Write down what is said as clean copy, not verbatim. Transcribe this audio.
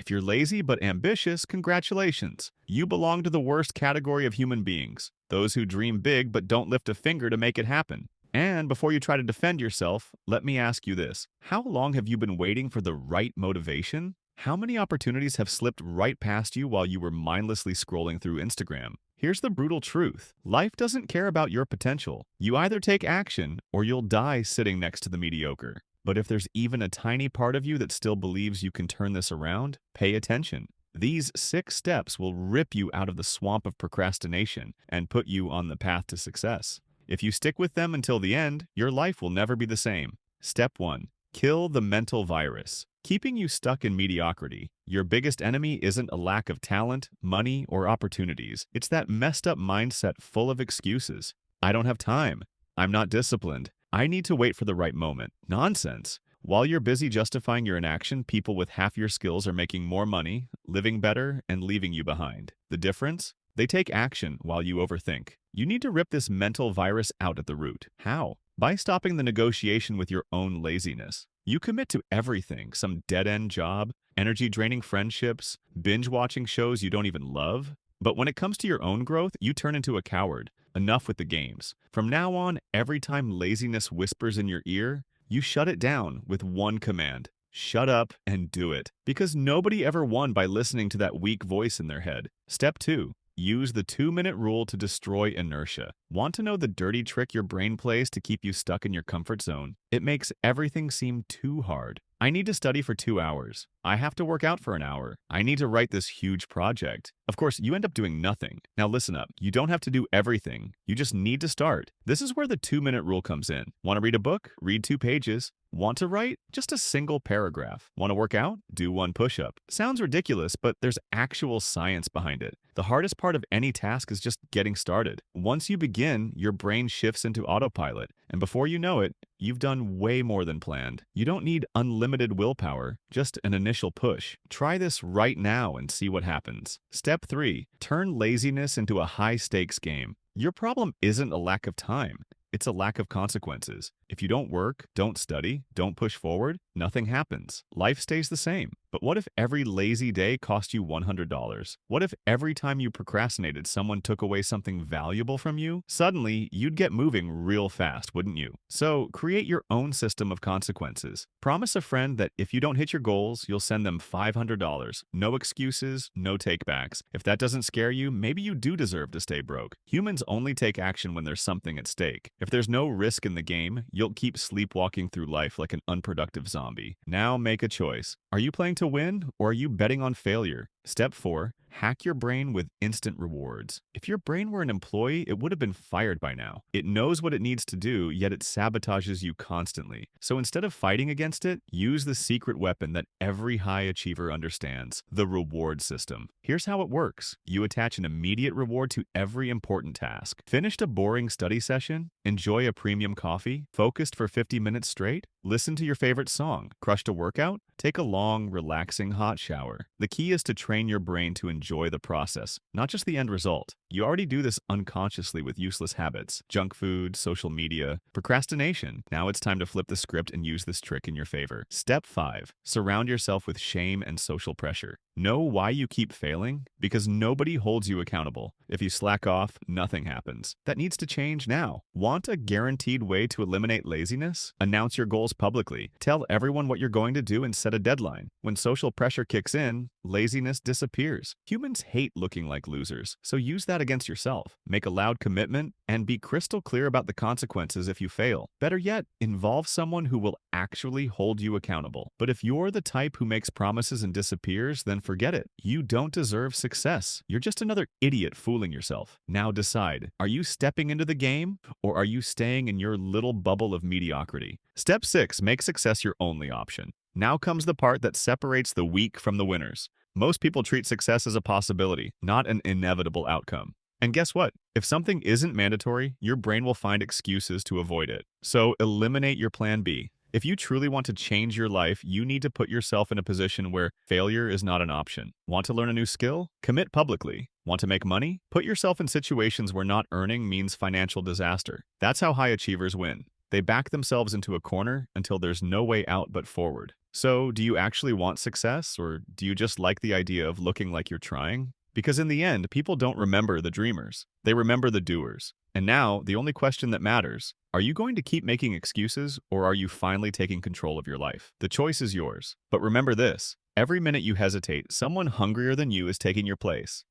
If you're lazy but ambitious, congratulations. You belong to the worst category of human beings, those who dream big but don't lift a finger to make it happen. And before you try to defend yourself, let me ask you this. How long have you been waiting for the right motivation? How many opportunities have slipped right past you while you were mindlessly scrolling through Instagram? Here's the brutal truth. Life doesn't care about your potential. You either take action or you'll die sitting next to the mediocre. But if there's even a tiny part of you that still believes you can turn this around, pay attention. These 6 steps will rip you out of the swamp of procrastination and put you on the path to success. If you stick with them until the end, your life will never be the same. Step 1. Kill the mental virus. Keeping you stuck in mediocrity. Your biggest enemy isn't a lack of talent, money, or opportunities. It's that messed up mindset full of excuses. I don't have time. I'm not disciplined. I need to wait for the right moment. Nonsense. While you're busy justifying your inaction, people with half your skills are making more money, living better, and leaving you behind. The difference? They take action while you overthink. You need to rip this mental virus out at the root. How? By stopping the negotiation with your own laziness. You commit to everything, some dead-end job, energy-draining friendships, binge-watching shows you don't even love. But when it comes to your own growth, you turn into a coward. Enough with the games. From now on, every time laziness whispers in your ear, you shut it down with one command. Shut up and do it. Because nobody ever won by listening to that weak voice in their head. Step 2. Use the 2-minute rule to destroy inertia. Want to know the dirty trick your brain plays to keep you stuck in your comfort zone? It makes everything seem too hard. I need to study for 2 hours. I have to work out for an hour. I need to write this huge project. Of course, you end up doing nothing. Now listen up. You don't have to do everything. You just need to start. This is where the 2-minute rule comes in. Want to read a book? Read 2 pages. Want to write? Just a single paragraph. Want to work out? Do 1 push-up. Sounds ridiculous, but there's actual science behind it. The hardest part of any task is just getting started. Once you begin, your brain shifts into autopilot, and before you know it, you've done way more than planned. You don't need unlimited willpower, just an initial push. Try this right now and see what happens. Step 3. Turn laziness into a high-stakes game. Your problem isn't a lack of time. It's a lack of consequences. If you don't work, don't study, don't push forward, nothing happens. Life stays the same. But what if every lazy day cost you $100? What if every time you procrastinated, someone took away something valuable from you? Suddenly, you'd get moving real fast, wouldn't you? So, create your own system of consequences. Promise a friend that if you don't hit your goals, you'll send them $500. No excuses, no takebacks. If that doesn't scare you, maybe you do deserve to stay broke. Humans only take action when there's something at stake. If there's no risk in the game, you'll keep sleepwalking through life like an unproductive zombie. Now make a choice. Are you playing to win, or are you betting on failure? Step 4. Hack your brain with instant rewards. If your brain were an employee, it would have been fired by now. It knows what it needs to do, yet it sabotages you constantly. So instead of fighting against it, use the secret weapon that every high achiever understands, the reward system. Here's how it works. You attach an immediate reward to every important task. Finished a boring study session? Enjoy a premium coffee? Focused for 50 minutes straight? Listen to your favorite song? Crushed a workout? Take a long, relaxing hot shower. The key is to train your brain to enjoy the process, not just the end result. You already do this unconsciously with useless habits, junk food, social media, procrastination. Now it's time to flip the script and use this trick in your favor. Step 5. Surround yourself with shame and social pressure. Know why you keep failing? Because nobody holds you accountable. If you slack off, nothing happens. That needs to change now. Want a guaranteed way to eliminate laziness? Announce your goals publicly. Tell everyone what you're going to do and set a deadline. When social pressure kicks in, laziness disappears. Humans hate looking like losers, so use that against yourself. Make a loud commitment and be crystal clear about the consequences if you fail. Better yet, involve someone who will actually hold you accountable. But if you're the type who makes promises and disappears, then forget it. You don't deserve success. You're just another idiot fooling yourself. Now decide, are you stepping into the game, or are you staying in your little bubble of mediocrity? Step 6, make success your only option. Now comes the part that separates the weak from the winners. Most people treat success as a possibility, not an inevitable outcome. And guess what? If something isn't mandatory, your brain will find excuses to avoid it. So eliminate your plan B. If you truly want to change your life, you need to put yourself in a position where failure is not an option. Want to learn a new skill? Commit publicly. Want to make money? Put yourself in situations where not earning means financial disaster. That's how high achievers win. They back themselves into a corner until there's no way out but forward. So, do you actually want success, or do you just like the idea of looking like you're trying? Because in the end, people don't remember the dreamers. They remember the doers. And now, the only question that matters, are you going to keep making excuses, or are you finally taking control of your life? The choice is yours. But remember this, every minute you hesitate, someone hungrier than you is taking your place.